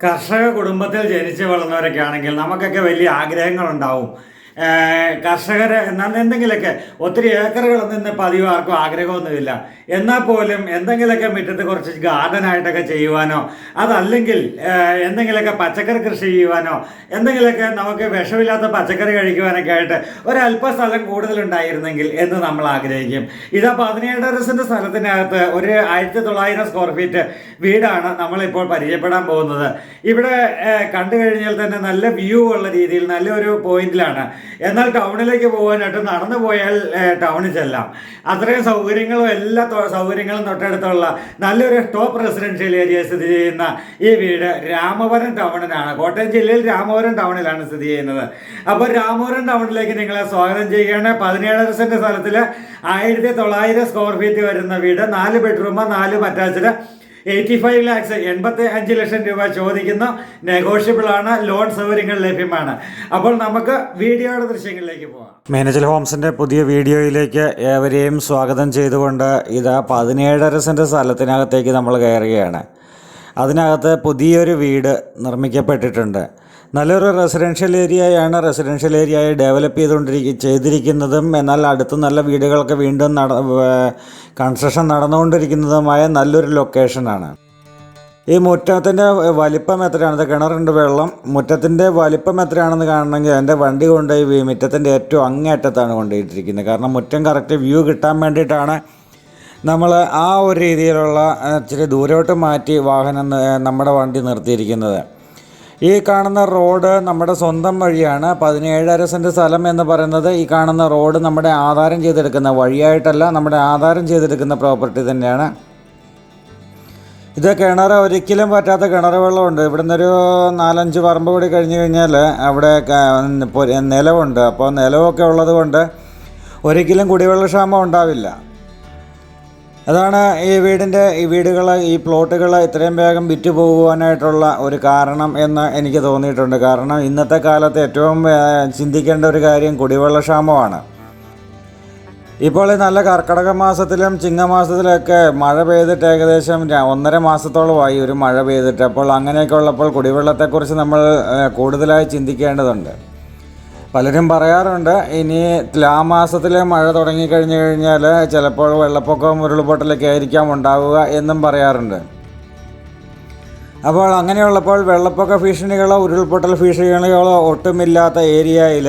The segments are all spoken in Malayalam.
കർഷക കുടുംബത്തിൽ ജനിച്ചു വളർന്നവരൊക്കെ ആണെങ്കിൽ നമുക്കൊക്കെ വലിയ ആഗ്രഹങ്ങളുണ്ടാവും. കർഷകർ എന്നാൽ എന്തെങ്കിലുമൊക്കെ ഒത്തിരി ഏക്കറുകളൊന്നും ഇന്ന് പതിവ് ആർക്കും ആഗ്രഹമൊന്നുമില്ല. എന്നാൽ പോലും എന്തെങ്കിലുമൊക്കെ മുറ്റത്ത് കുറച്ച് ഗാർഡനായിട്ടൊക്കെ ചെയ്യുവാനോ, അതല്ലെങ്കിൽ എന്തെങ്കിലുമൊക്കെ പച്ചക്കറി കൃഷി ചെയ്യുവാനോ, എന്തെങ്കിലുമൊക്കെ നമുക്ക് വിഷമില്ലാത്ത പച്ചക്കറി കഴിക്കുവാനൊക്കെ ആയിട്ട് ഒരല്പ സ്ഥലം കൂടുതലുണ്ടായിരുന്നെങ്കിൽ എന്ന് നമ്മൾ ആഗ്രഹിക്കും. ഇതാ 17 സെൻറ്റ് സ്ഥലത്തിനകത്ത് ഒരു 1900 സ്ക്വയർ ഫീറ്റ് വീടാണ് നമ്മളിപ്പോൾ പരിചയപ്പെടാൻ പോകുന്നത്. ഇവിടെ കണ്ടു കഴിഞ്ഞാൽ തന്നെ നല്ല വ്യൂ ഉള്ള രീതിയിൽ നല്ലൊരു പോയിന്റിലാണ്. എന്നാൽ ടൗണിലേക്ക് പോകാനായിട്ട് നടന്നു പോയാൽ ടൗണിൽ ചെല്ലാം. അത്രയും സൗകര്യങ്ങളും എല്ലാ സൗകര്യങ്ങളും തൊട്ടടുത്തുള്ള നല്ലൊരു ടോപ്പ് റെസിഡൻഷ്യൽ ഏരിയ സ്ഥിതി ചെയ്യുന്ന ഈ വീട് രാമപുരം ടൗണിലാണ്. കോട്ടയം ജില്ലയിൽ രാമപുരം ടൗണിലാണ് സ്ഥിതി ചെയ്യുന്നത്. അപ്പോൾ രാമപുരം ടൗണിലേക്ക് നിങ്ങളെ സ്വാഗതം ചെയ്യുകയാണ്. 17 സെൻറ്റ് സ്ഥലത്തിൽ 1900 സ്ക്വയർ ഫീറ്റ് വരുന്ന വീട്, 4 ബെഡ്റൂം, 4 അറ്റാച്ച്ഡ്, 85 ലാക്സ് 85 ലക്ഷം രൂപ ചോദിക്കുന്നു. നെഗോഷ്യബിൾ ആണ്, ലോൺ സൗകര്യങ്ങൾ ലഭ്യമാണ്. അപ്പോൾ നമുക്ക് വീഡിയോയുടെ ദൃശ്യങ്ങളിലേക്ക് പോകാം. മേനേജൽ ഹോംസിൻ്റെ പുതിയ വീഡിയോയിലേക്ക് ഏവരെയും സ്വാഗതം ചെയ്തുകൊണ്ട് ഇതാ 17 സെൻറ്റ് സ്ഥലത്തിനകത്തേക്ക് നമ്മൾ കയറുകയാണ്. അതിനകത്ത് പുതിയൊരു വീട് നിർമ്മിക്കപ്പെട്ടിട്ടുണ്ട്. നല്ലൊരു റെസിഡൻഷ്യൽ ഏരിയയായി ഡെവലപ്പ് ചെയ്തിരിക്കുന്നതും എന്നാൽ അടുത്ത് നല്ല വീടുകളൊക്കെ വീണ്ടും കൺസ്ട്രക്ഷൻ നടന്നുകൊണ്ടിരിക്കുന്നതുമായ നല്ലൊരു ലൊക്കേഷനാണ്. ഈ മുറ്റത്തിൻ്റെ വലിപ്പം എത്രയാണ്? കിണറുണ്ട്, വെള്ളം. മുറ്റത്തിൻ്റെ വലിപ്പം എത്രയാണെന്ന് കാണണമെങ്കിൽ എൻ്റെ വണ്ടി കൊണ്ടുപോയി മുറ്റത്തിൻ്റെ ഏറ്റവും അങ്ങേയറ്റത്താണ് കൊണ്ടുപോയിട്ടിരിക്കുന്നത്. കാരണം മുറ്റം കറക്റ്റ് വ്യൂ കിട്ടാൻ വേണ്ടിയിട്ടാണ് നമ്മൾ ആ ഒരു രീതിയിലുള്ള ഇച്ചിരി ദൂരോട്ട് മാറ്റി വാഹനം നമ്മുടെ വണ്ടി നിർത്തിയിരിക്കുന്നത്. ഈ കാണുന്ന റോഡ് നമ്മുടെ സ്വന്തം വഴിയാണ്. 17 സെൻറ്റ് സ്ഥലം എന്ന് പറയുന്നത് ഈ കാണുന്ന റോഡ് നമ്മുടെ ആധാരം ചെയ്തെടുക്കുന്ന വഴിയായിട്ടല്ല, നമ്മുടെ ആധാരം ചെയ്തെടുക്കുന്ന പ്രോപ്പർട്ടി തന്നെയാണ്. ഇത് കിണർ ഒരിക്കലും പറ്റാത്ത കിണർ വെള്ളമുണ്ട്. ഇവിടെ നിന്നൊരു 4-5 പറമ്പ് കൂടി കഴിഞ്ഞ് കഴിഞ്ഞാൽ അവിടെ നിലവുണ്ട്. അപ്പോൾ നിലവൊക്കെ ഉള്ളത് കൊണ്ട് ഒരിക്കലും കുടിവെള്ളക്ഷാമം ഉണ്ടാവില്ല. അതാണ് ഈ പ്ലോട്ടുകൾ ഇത്രയും വേഗം വിറ്റ് പോകുവാനായിട്ടുള്ള ഒരു കാരണം എന്ന് എനിക്ക് തോന്നിയിട്ടുണ്ട്. കാരണം ഇന്നത്തെ കാലത്ത് ഏറ്റവും ചിന്തിക്കേണ്ട ഒരു കാര്യം കുടിവെള്ളക്ഷാമമാണ്. ഇപ്പോൾ ഈ നല്ല കർക്കിടക മാസത്തിലും ചിങ്ങമാസത്തിലൊക്കെ മഴ പെയ്തിട്ട് ഏകദേശം 1.5 മാസത്തോളമായി ഒരു മഴ പെയ്തിട്ട്. അപ്പോൾ അങ്ങനെയൊക്കെ ഉള്ളപ്പോൾ കുടിവെള്ളത്തെക്കുറിച്ച് നമ്മൾ കൂടുതലായി ചിന്തിക്കേണ്ടതുണ്ട്. പലരും പറയാറുണ്ട് ഇനി തുലാമാസത്തിൽ മഴ തുടങ്ങിക്കഴിഞ്ഞു കഴിഞ്ഞാൽ ചിലപ്പോൾ വെള്ളപ്പൊക്കവും ഉരുൾപൊട്ടലൊക്കെ ആയിരിക്കാം ഉണ്ടാവുക എന്നും പറയാറുണ്ട്. അപ്പോൾ അങ്ങനെയുള്ളപ്പോൾ വെള്ളപ്പൊക്ക ഭീഷണികളോ ഉരുൾപൊട്ടൽ ഭീഷണികളോ ഒട്ടുമില്ലാത്ത ഏരിയയിൽ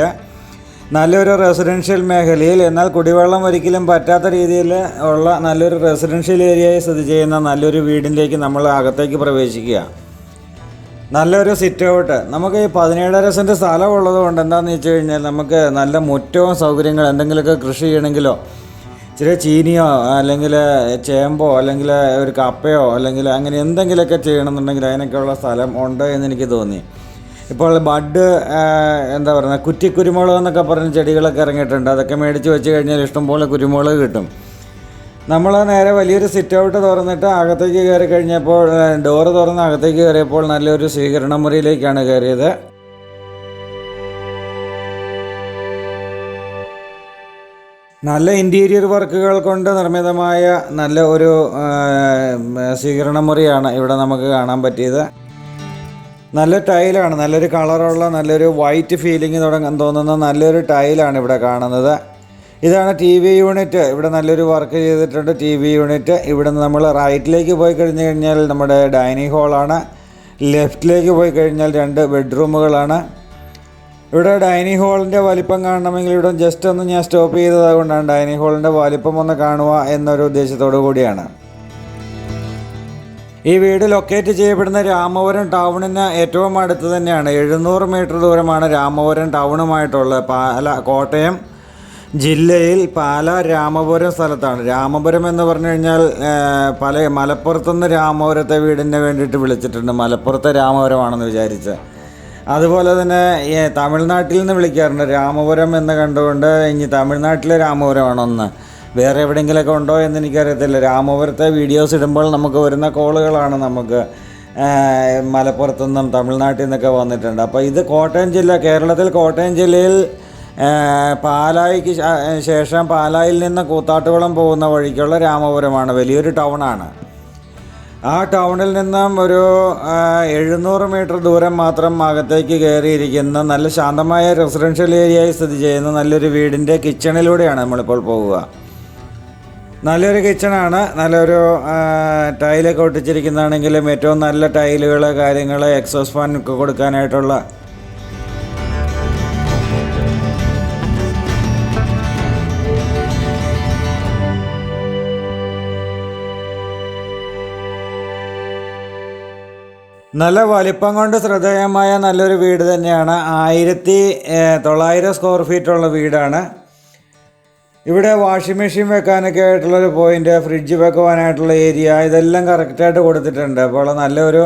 നല്ലൊരു റെസിഡൻഷ്യൽ മേഖലയിൽ എന്നാൽ കുടിവെള്ളം ഒരിക്കലും പറ്റാത്ത രീതിയിൽ ഉള്ള നല്ലൊരു റെസിഡൻഷ്യൽ ഏരിയയിൽ സ്ഥിതി ചെയ്യുന്ന നല്ലൊരു വീടിലേക്ക് നമ്മൾ അകത്തേക്ക് പ്രവേശിക്കുക. നല്ലൊരു സിറ്റ് ഔട്ട്. നമുക്ക് ഈ 17 സെൻറ്റ് സ്ഥലം ഉള്ളത് കൊണ്ട് എന്താണെന്ന് വെച്ച് കഴിഞ്ഞാൽ നമുക്ക് നല്ല മുറ്റവും സൗകര്യങ്ങൾ, എന്തെങ്കിലുമൊക്കെ കൃഷി ചെയ്യണമെങ്കിലോ ഇച്ചിരി ചീനിയോ അല്ലെങ്കിൽ ചേമ്പോ അല്ലെങ്കിൽ ഒരു കപ്പയോ അല്ലെങ്കിൽ അങ്ങനെ എന്തെങ്കിലുമൊക്കെ ചെയ്യണമെന്നുണ്ടെങ്കിൽ അതിനൊക്കെയുള്ള സ്ഥലം ഉണ്ട് എന്നെനിക്ക് തോന്നി. ഇപ്പോൾ ബഡ് എന്താ പറയുക, കുറ്റിക്കുരുമുളക് എന്നൊക്കെ പറഞ്ഞ ചെടികളൊക്കെ ഇറങ്ങിയിട്ടുണ്ട്. അതൊക്കെ മേടിച്ച് വെച്ച് കഴിഞ്ഞാൽ ഇഷ്ടംപോലെ കുരുമുളക് കിട്ടും. നമ്മൾ നേരെ വലിയൊരു സിറ്റ് ഔട്ട് തുറന്നിട്ട് അകത്തേക്ക് കയറി കഴിഞ്ഞപ്പോൾ ഡോറ് തുറന്ന് അകത്തേക്ക് കയറിയപ്പോൾ നല്ലൊരു സ്വീകരണ മുറിയിലേക്കാണ് കയറിയത്. നല്ല ഇൻറ്റീരിയർ വർക്കുകൾ കൊണ്ട് നിർമ്മിതമായ നല്ല ഒരു സ്വീകരണ മുറിയാണ് ഇവിടെ നമുക്ക് കാണാൻ പറ്റിയത്. നല്ല ടൈലാണ്, നല്ലൊരു കളറുള്ള നല്ലൊരു വൈറ്റ് ഫീലിംഗ് തോന്നുന്ന നല്ലൊരു ടൈലാണ് ഇവിടെ കാണുന്നത്. ഇതാണ് TV യൂണിറ്റ്. ഇവിടെ നല്ലൊരു വർക്ക് ചെയ്തിട്ടുണ്ട് TV യൂണിറ്റ്. ഇവിടെ നിന്ന് നമ്മൾ റൈറ്റിലേക്ക് പോയി കഴിഞ്ഞ് കഴിഞ്ഞാൽ നമ്മുടെ ഡൈനിങ് ഹാളാണ്. ലെഫ്റ്റിലേക്ക് പോയി കഴിഞ്ഞാൽ 2 ബെഡ്റൂമുകളാണ്. ഇവിടെ ഡൈനിങ് ഹാളിൻ്റെ വലിപ്പം കാണണമെങ്കിൽ ഇവിടെ ജസ്റ്റ് ഒന്ന് ഞാൻ സ്റ്റോപ്പ് ചെയ്തത് കൊണ്ടാണ് ഡൈനിങ് ഹാളിൻ്റെ വലിപ്പം ഒന്ന് കാണുക എന്നൊരു ഉദ്ദേശത്തോടു കൂടിയാണ്. ഈ വീട് ലൊക്കേറ്റ് ചെയ്യപ്പെടുന്ന രാമപുരം ടൗണിന് ഏറ്റവും അടുത്ത് തന്നെയാണ്. 700 മീറ്റർ ദൂരമാണ് രാമപുരം ടൗണുമായിട്ടുള്ളത്. കോട്ടയം ജില്ലയിൽ രാമപുരം സ്ഥലത്താണ്. രാമപുരം എന്ന് പറഞ്ഞു കഴിഞ്ഞാൽ മലപ്പുറത്തുനിന്ന് രാമപുരത്തെ വീടിന് വേണ്ടിയിട്ട് വിളിച്ചിട്ടുണ്ട്. മലപ്പുറത്തെ രാമപുരമാണെന്ന് വിചാരിച്ച്. അതുപോലെ തന്നെ തമിഴ്നാട്ടിൽ നിന്ന് വിളിക്കാറുണ്ട് രാമപുരം എന്ന് കണ്ടുകൊണ്ട്. ഇനി തമിഴ്നാട്ടിലെ രാമപുരമാണോന്ന് വേറെ എവിടെയെങ്കിലുമൊക്കെ ഉണ്ടോ എന്ന് എനിക്കറിയത്തില്ല. രാമപുരത്തെ വീഡിയോസ് ഇടുമ്പോൾ നമുക്ക് വരുന്ന കോളുകളാണ് നമുക്ക് മലപ്പുറത്തുനിന്നും തമിഴ്നാട്ടിൽ നിന്നൊക്കെ വന്നിട്ടുണ്ട്. അപ്പോൾ ഇത് കേരളത്തിൽ കോട്ടയം ജില്ലയിൽ പാലായിക്ക് ശേഷം പാലായിൽ നിന്ന് കൂത്താട്ടുകുളം പോകുന്ന വഴിക്കുള്ള രാമപുരമാണ്. വലിയൊരു ടൗണാണ്. ആ ടൗണിൽ നിന്നും ഒരു 700 മീറ്റർ ദൂരം മാത്രം അകത്തേക്ക് കയറിയിരിക്കുന്ന നല്ല ശാന്തമായ റെസിഡൻഷ്യൽ ഏരിയയായി സ്ഥിതി ചെയ്യുന്ന നല്ലൊരു വീടിൻ്റെ കിച്ചണിലൂടെയാണ് നമ്മളിപ്പോൾ പോവുക. നല്ലൊരു കിച്ചണാണ്. നല്ലൊരു ടൈലൊക്കെ ഒട്ടിച്ചിരിക്കുന്നതാണെങ്കിലും ഏറ്റവും നല്ല ടൈലുകൾ, കാര്യങ്ങൾ, എക്സോസ് ഫാൻ ഒക്കെ കൊടുക്കാനായിട്ടുള്ള നല്ല വലിപ്പം കൊണ്ട് ശ്രദ്ധേയമായ നല്ലൊരു വീട് തന്നെയാണ്. 1900 സ്ക്വയർ ഫീറ്റുള്ള വീടാണ്. ഇവിടെ വാഷിംഗ് മെഷീൻ വെക്കാനൊക്കെ ആയിട്ടുള്ളൊരു പോയിൻ്റ്, ഫ്രിഡ്ജ് വെക്കുവാനായിട്ടുള്ള ഏരിയ, ഇതെല്ലാം കറക്റ്റായിട്ട് കൊടുത്തിട്ടുണ്ട്. അപ്പോൾ നല്ലൊരു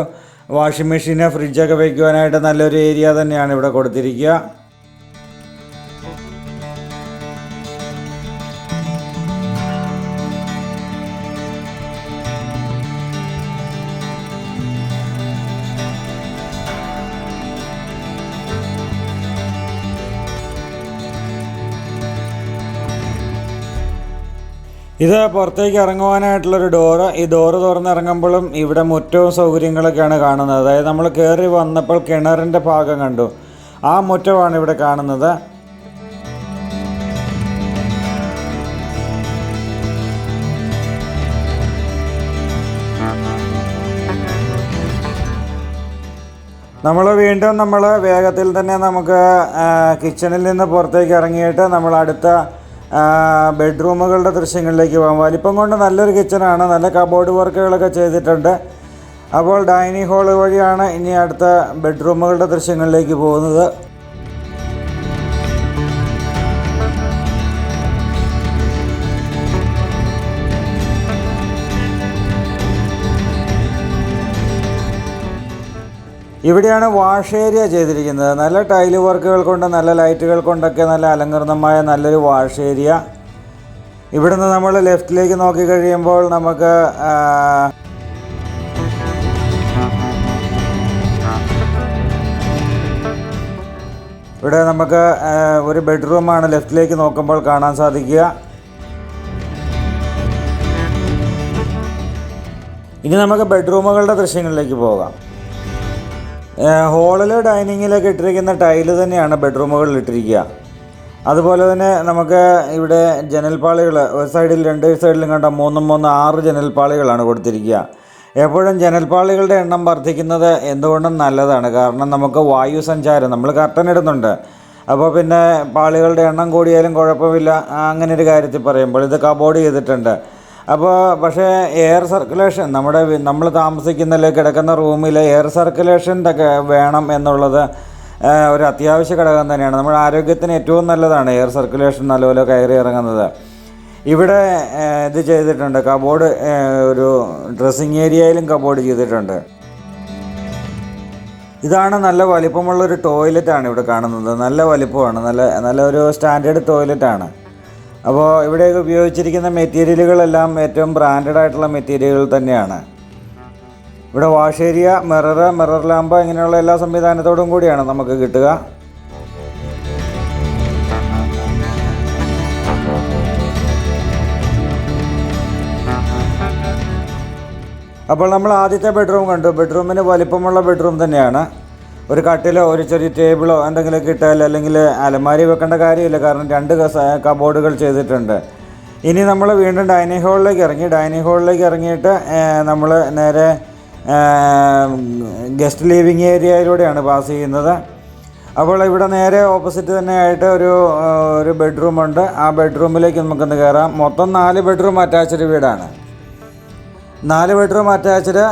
വാഷിംഗ് മെഷീന്, ഫ്രിഡ്ജൊക്കെ വയ്ക്കുവാനായിട്ട് നല്ലൊരു ഏരിയ തന്നെയാണ് ഇവിടെ കൊടുത്തിരിക്കുക. ഇത് പുറത്തേക്ക് ഇറങ്ങുവാനായിട്ടുള്ളൊരു ഡോറ്. ഈ ഡോറ് തുറന്നിറങ്ങുമ്പോഴും ഇവിടെ മുറ്റവും സൗകര്യങ്ങളൊക്കെയാണ് കാണുന്നത്. അതായത് നമ്മൾ കയറി വന്നപ്പോൾ കിണറിൻ്റെ ഭാഗം കണ്ടു, ആ മുറ്റമാണ് ഇവിടെ കാണുന്നത്. നമ്മൾ വേഗത്തിൽ തന്നെ നമുക്ക് കിച്ചണിൽ നിന്ന് പുറത്തേക്ക് ഇറങ്ങിയിട്ട് നമ്മൾ അടുത്ത ബെഡ്റൂമുകളുടെ ദൃശ്യങ്ങളിലേക്ക് പോകാം. വലിപ്പം കൊണ്ട് നല്ലൊരു കിച്ചണാണ്. നല്ല കബോർഡ് വർക്കുകളൊക്കെ ചെയ്തിട്ടുണ്ട്. അപ്പോൾ ഡൈനിങ് ഹാൾ വഴിയാണ് ഇനി അടുത്ത ബെഡ്റൂമുകളുടെ ദൃശ്യങ്ങളിലേക്ക് പോകുന്നത്. ഇവിടെയാണ് വാഷ് ഏരിയ ചെയ്തിരിക്കുന്നത്. നല്ല ടൈല് വർക്കുകൾ കൊണ്ട്, നല്ല ലൈറ്റുകൾ കൊണ്ടൊക്കെ നല്ല അലങ്കൃതമായ നല്ലൊരു വാഷ് ഏരിയ. ഇവിടുന്ന് നമ്മൾ ലെഫ്റ്റിലേക്ക് നോക്കി കഴിയുമ്പോൾ നമുക്ക് ഇവിടെ നമുക്ക് ഒരു ബെഡ്റൂമാണ് ലെഫ്റ്റിലേക്ക് നോക്കുമ്പോൾ കാണാൻ സാധിക്കുക. ഇനി നമുക്ക് ബെഡ്റൂമുകളുടെ ദൃശ്യങ്ങളിലേക്ക് പോകാം. ഹോളിൽ, ഡൈനിങ്ങിലൊക്കെ ഇട്ടിരിക്കുന്ന ടൈല് തന്നെയാണ് ബെഡ്റൂമുകളിൽ ഇട്ടിരിക്കുക. അതുപോലെ തന്നെ നമുക്ക് ഇവിടെ ജനൽപ്പാളികൾ ഒരു സൈഡിൽ 2 സൈഡിലും കണ്ട 3 6 ജനൽപ്പാളികളാണ് കൊടുത്തിരിക്കുക. എപ്പോഴും ജനൽപ്പാളികളുടെ എണ്ണം വർദ്ധിക്കുന്നത് എന്തുകൊണ്ടും നല്ലതാണ്. കാരണം നമുക്ക് വായു സഞ്ചാരം, നമ്മൾ കർട്ടൻ ഇടുന്നുണ്ട്, അപ്പോൾ പിന്നെ പാളികളുടെ എണ്ണം കൂടിയാലും കുഴപ്പമില്ല. അങ്ങനെ ഒരു കാര്യത്തിൽ പറയുമ്പോൾ ഇത് കബോർഡ് ചെയ്തിട്ടുണ്ട്. അപ്പോൾ പക്ഷേ എയർ സർക്കുലേഷൻ, നമ്മൾ താമസിക്കുന്ന കിടക്കുന്ന റൂമിൽ എയർ സർക്കുലേഷൻ ഒക്കെ വേണം എന്നുള്ളത് ഒരു അത്യാവശ്യ ഘടകം തന്നെയാണ്. നമ്മുടെ ആരോഗ്യത്തിന് ഏറ്റവും നല്ലതാണ് എയർ സർക്കുലേഷൻ നല്ലപോലെ കയറി ഇറങ്ങുന്നത്. ഇവിടെ ഇത് ചെയ്തിട്ടുണ്ട്, കബോർഡ്, ഒരു ഡ്രസ്സിങ് ഏരിയയിലും കബോർഡ് ചെയ്തിട്ടുണ്ട്. ഇതാണ് നല്ല വലിപ്പമുള്ളൊരു ടോയ്ലറ്റാണ് ഇവിടെ കാണുന്നത്. നല്ല വലിപ്പമാണ്, നല്ല ഒരു സ്റ്റാൻഡേർഡ് ടോയ്ലറ്റാണ്. അപ്പോൾ ഇവിടെ ഉപയോഗിച്ചിരിക്കുന്ന മെറ്റീരിയലുകളെല്ലാം ഏറ്റവും ബ്രാൻഡഡ് ആയിട്ടുള്ള മെറ്റീരിയലുകൾ തന്നെയാണ്. ഇവിടെ വാഷ് ഏരിയ, മിറർ ലാമ്പ് ഇങ്ങനെയുള്ള എല്ലാ സംവിധാനത്തോടും കൂടിയാണ് നമുക്ക് കിട്ടുക. അപ്പോൾ നമ്മൾ ആദ്യത്തെ ബെഡ്റൂം കണ്ടു. ബെഡ്റൂമിന് വലിപ്പമുള്ള ബെഡ്റൂം തന്നെയാണ്. ഒരു കട്ടിലോ ഒരു ചെറിയ ടേബിളോ എന്തെങ്കിലുമൊക്കെ ഇട്ടാൽ, അല്ലെങ്കിൽ അലമാരി വെക്കേണ്ട കാര്യമില്ല, കാരണം 2 കബോർഡുകൾ ചെയ്തിട്ടുണ്ട്. ഇനി നമ്മൾ വീണ്ടും ഡൈനിങ് ഹാളിലേക്ക് ഇറങ്ങിയിട്ട് നമ്മൾ നേരെ ഗസ്റ്റ് ലിവിങ് ഏരിയയിലൂടെയാണ് പാസ് ചെയ്യുന്നത്. അപ്പോൾ ഇവിടെ നേരെ ഓപ്പോസിറ്റ് തന്നെ ആയിട്ട് ഒരു ബെഡ്റൂമുണ്ട്. ആ ബെഡ്റൂമിലേക്ക് നമുക്കൊന്ന് കയറാം. മൊത്തം 4 ബെഡ്റൂം അറ്റാച്ച്ഡ് വീടാണ്. 4 bedroom attached,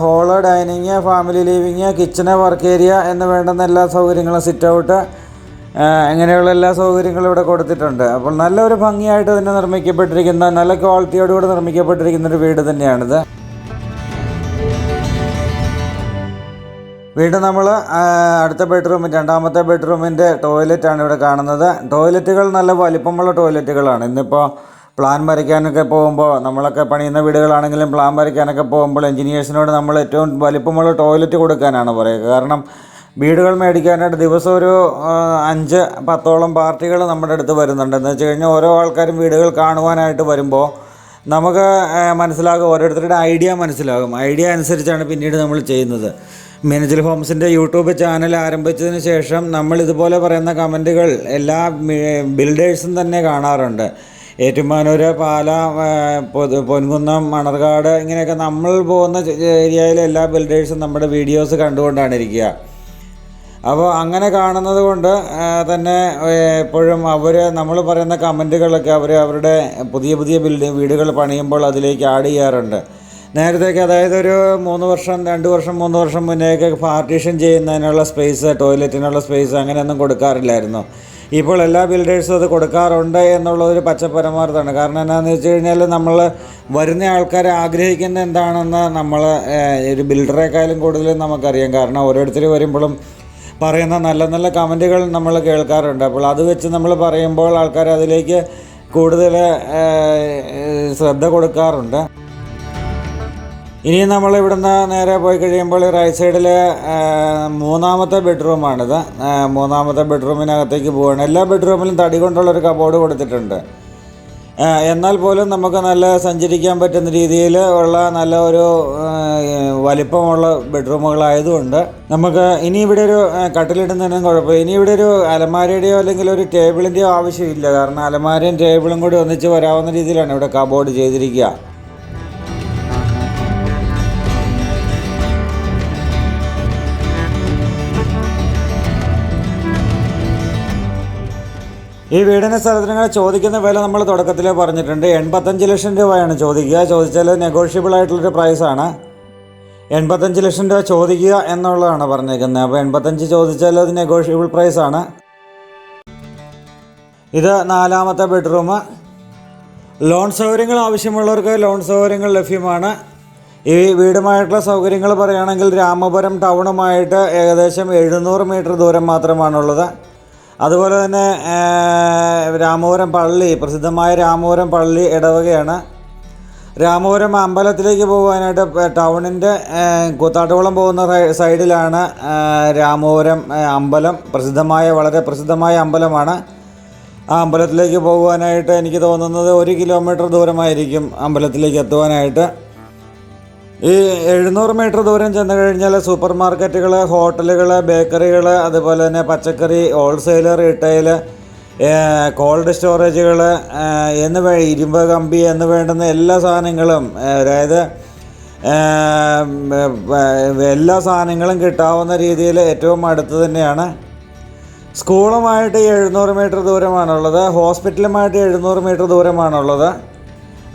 hall, dining, family living, kitchen, work area എന്ന് വേണ്ടുന്ന എല്ലാ സൗകര്യങ്ങളും, സിറ്റ് ഔട്ട്, ഇങ്ങനെയുള്ള എല്ലാ സൗകര്യങ്ങളും ഇവിടെ കൊടുത്തിട്ടുണ്ട്. അപ്പോൾ നല്ലൊരു ഭംഗിയായിട്ട് തന്നെ നിർമ്മിക്കപ്പെട്ടിരിക്കുന്ന, നല്ല ക്വാളിറ്റിയോടുകൂടി നിർമ്മിക്കപ്പെട്ടിരിക്കുന്നൊരു വീട് തന്നെയാണിത്. വീണ്ടും നമ്മൾ അടുത്ത രണ്ടാമത്തെ ബെഡ്റൂമിൻ്റെ ടോയ്ലറ്റാണ് ഇവിടെ കാണുന്നത്. ടോയ്ലറ്റുകൾ നല്ല വലിപ്പമുള്ള ടോയ്ലറ്റുകളാണ്. ഇന്നിപ്പോൾ പ്ലാൻ വരയ്ക്കാനൊക്കെ പോകുമ്പോൾ, നമ്മളൊക്കെ പണിയുന്ന വീടുകളാണെങ്കിലും പ്ലാൻ വരയ്ക്കാനൊക്കെ പോകുമ്പോൾ എൻജിനീയേഴ്സിനോട് നമ്മൾ ഏറ്റവും വലിപ്പമുള്ള ടോയ്ലറ്റ് കൊടുക്കാനാണ് പറയുക. കാരണം വീടുകൾ മേടിക്കാനായിട്ട് ദിവസം ഒരു 5-10ഓളം പാർട്ടികൾ നമ്മുടെ അടുത്ത് വരുന്നുണ്ട്. എന്ന് വെച്ച് കഴിഞ്ഞാൽ ഓരോ ആൾക്കാരും വീടുകൾ കാണുവാനായിട്ട് വരുമ്പോൾ നമുക്ക് മനസ്സിലാകും, ഓരോരുത്തരുടെ ഐഡിയ മനസ്സിലാകും. ഐഡിയ അനുസരിച്ചാണ് പിന്നീട് നമ്മൾ ചെയ്യുന്നത്. മീനച്ചിൽ ഹോംസിൻ്റെ യൂട്യൂബ് ചാനൽ ആരംഭിച്ചതിന് ശേഷം നമ്മൾ ഇതുപോലെ പറയുന്ന കമൻറ്റുകൾ എല്ലാ ബിൽഡേഴ്സും തന്നെ കാണാറുണ്ട്. ഏറ്റുമാനൂർ, പാല, പൊൻകുന്നം, മണർകാട് ഇങ്ങനെയൊക്കെ നമ്മൾ പോകുന്ന ഏരിയയിലെ എല്ലാ ബിൽഡേഴ്സും നമ്മുടെ വീഡിയോസ് കണ്ടുകൊണ്ടാണ് ഇരിക്കുക. അപ്പോൾ അങ്ങനെ കാണുന്നത് കൊണ്ട് തന്നെ എപ്പോഴും നമ്മൾ പറയുന്ന കമൻറ്റുകളൊക്കെ അവരുടെ പുതിയ പുതിയ വീടുകൾ പണിയുമ്പോൾ അതിലേക്ക് ആഡ് ചെയ്യാറുണ്ട്. നേരത്തെയൊക്കെ അതായത് ഒരു 3 വർഷം 2 വർഷം 3 വർഷം മുന്നേയൊക്കെ പാർട്ടീഷൻ ചെയ്യുന്നതിനുള്ള സ്പേസ്, ടോയ്ലറ്റിനുള്ള സ്പേസ് അങ്ങനെയൊന്നും കൊടുക്കാറില്ലായിരുന്നു. ഇപ്പോൾ എല്ലാ ബിൽഡേഴ്സും അത് കൊടുക്കാറുണ്ട് എന്നുള്ളതൊരു പച്ചപ്പരമാർത്ഥമാണ്. കാരണം എന്താണെന്ന് വെച്ച് കഴിഞ്ഞാൽ നമ്മൾ വരുന്ന ആൾക്കാരെ ആഗ്രഹിക്കുന്ന എന്താണെന്ന് നമ്മൾ ഒരു ബിൽഡറേക്കാളും കൂടുതൽ നമുക്കറിയാം. കാരണം ഓരോരുത്തർ വരുമ്പോഴും പറയുന്ന നല്ല നല്ല കമൻറ്റുകൾ നമ്മൾ കേൾക്കാറുണ്ട്. അപ്പോൾ അത് വെച്ച് നമ്മൾ പറയുമ്പോൾ ആൾക്കാർ അതിലേക്ക് കൂടുതൽ ശ്രദ്ധ കൊടുക്കാറുണ്ട്. ഇനി നമ്മൾ ഇവിടുന്ന് നേരെ പോയി കഴിയുമ്പോൾ റൈറ്റ് സൈഡിൽ 3ാമത്തെ ബെഡ്റൂമാണിത്. 3ാമത്തെ ബെഡ്റൂമിനകത്തേക്ക് പോവുകയാണ്. എല്ലാ ബെഡ്റൂമിലും തടി കൊണ്ടുള്ളൊരു കബോർഡ് കൊടുത്തിട്ടുണ്ട്. എന്നാൽ പോലും നമുക്ക് നല്ല സഞ്ചരിക്കാൻ പറ്റുന്ന രീതിയിൽ ഉള്ള നല്ല ഒരു വലിപ്പമുള്ള ബെഡ്റൂമുകളായതുകൊണ്ട് നമുക്ക് ഇനി ഇവിടെ ഒരു കട്ടിലിടുന്നതിനും കുഴപ്പമില്ല. ഇനി ഇവിടെ ഒരു അലമാരയുടെയോ അല്ലെങ്കിൽ ഒരു ടേബിളിൻ്റെയോ ആവശ്യമില്ല. കാരണം അലമാരയും ടേബിളും കൂടി ഒന്നിച്ച് വരാവുന്ന രീതിയിലാണ് ഇവിടെ കബോർഡ് ചെയ്തിരിക്കുക. ഈ വീടിൻ്റെ സ്ഥലത്തിന് ചോദിക്കുന്ന വില നമ്മൾ തുടക്കത്തിൽ പറഞ്ഞിട്ടുണ്ട്. 85 ലക്ഷം രൂപയാണ് ചോദിക്കുക. ചോദിച്ചാൽ നെഗോഷ്യബിൾ ആയിട്ടുള്ളൊരു പ്രൈസാണ്. 85 ലക്ഷം രൂപ ചോദിക്കുക എന്നുള്ളതാണ് പറഞ്ഞിരിക്കുന്നത്. അപ്പോൾ 85 ചോദിച്ചാൽ അത് നെഗോഷ്യബിൾ പ്രൈസാണ്. ഇത് 4ാമത്തെ ബെഡ്റൂം. ലോൺ സൗകര്യങ്ങൾ ആവശ്യമുള്ളവർക്ക് ലോൺ സൗകര്യങ്ങൾ ലഭ്യമാണ്. ഈ വീടുമായിട്ടുള്ള സൗകര്യങ്ങൾ പറയുകയാണെങ്കിൽ രാമപുരം ടൗണുമായിട്ട് ഏകദേശം 700 മീറ്റർ ദൂരം മാത്രമാണുള്ളത്. അതുപോലെ തന്നെ രാമപുരം പള്ളി, പ്രസിദ്ധമായ രാമപുരം പള്ളി ഇടവകയാണ്. രാമപുരം അമ്പലത്തിലേക്ക് പോകുവാനായിട്ട് ടൗണിൻ്റെ കൂത്താട്ടുകുളം പോകുന്ന സൈഡിലാണ് രാമപുരം അമ്പലം. വളരെ പ്രസിദ്ധമായ അമ്പലമാണ്. ആ അമ്പലത്തിലേക്ക് പോകുവാനായിട്ട് എനിക്ക് തോന്നുന്നത് 1 കിലോമീറ്റർ ദൂരമായിരിക്കും അമ്പലത്തിലേക്ക് എത്തുവാനായിട്ട്. ഈ 700 മീറ്റർ ദൂരം ചെന്ന് കഴിഞ്ഞാൽ സൂപ്പർ മാർക്കറ്റുകൾ, ഹോട്ടലുകൾ, ബേക്കറികൾ, അതുപോലെ തന്നെ പച്ചക്കറി, ഹോൾസെയിൽ, റീറ്റെയിൽ, കോൾഡ് സ്റ്റോറേജുകൾ ഇരുമ്പ് കമ്പി എന്ന് വേണ്ടുന്ന എല്ലാ സാധനങ്ങളും, അതായത് എല്ലാ സാധനങ്ങളും കിട്ടാവുന്ന രീതിയിൽ ഏറ്റവും അടുത്ത് തന്നെയാണ്. സ്കൂളുമായിട്ട് 700 മീറ്റർ ദൂരമാണുള്ളത്. ഹോസ്പിറ്റലുമായിട്ട് 700 മീറ്റർ ദൂരമാണുള്ളത്.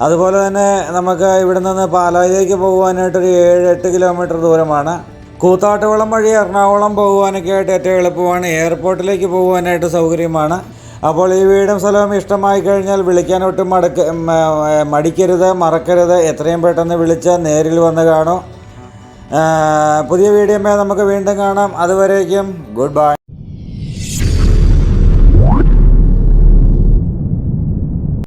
അതുപോലെ തന്നെ നമുക്ക് ഇവിടെ നിന്ന് പാലായിലേക്ക് പോകുവാനായിട്ടൊരു 7-8 കിലോമീറ്റർ ദൂരമാണ്. കൂത്താട്ടുകുളം വഴി എറണാകുളം പോകുവാനൊക്കെ ആയിട്ട് ഏറ്റവും എളുപ്പമാണ്. എയർപോർട്ടിലേക്ക് പോകുവാനായിട്ട് സൗകര്യമാണ്. അപ്പോൾ ഈ വീടും സ്ഥലവും ഇഷ്ടമായി കഴിഞ്ഞാൽ വിളിക്കാൻ ഒട്ടും മടിക്കരുത്, മറക്കരുത്. എത്രയും പെട്ടെന്ന് വിളിച്ച് നേരിൽ വന്ന് കാണൂ. പുതിയ വീഡിയോമേ നമുക്ക് വീണ്ടും കാണാം. അതുവരേക്കും ഗുഡ് ബൈ.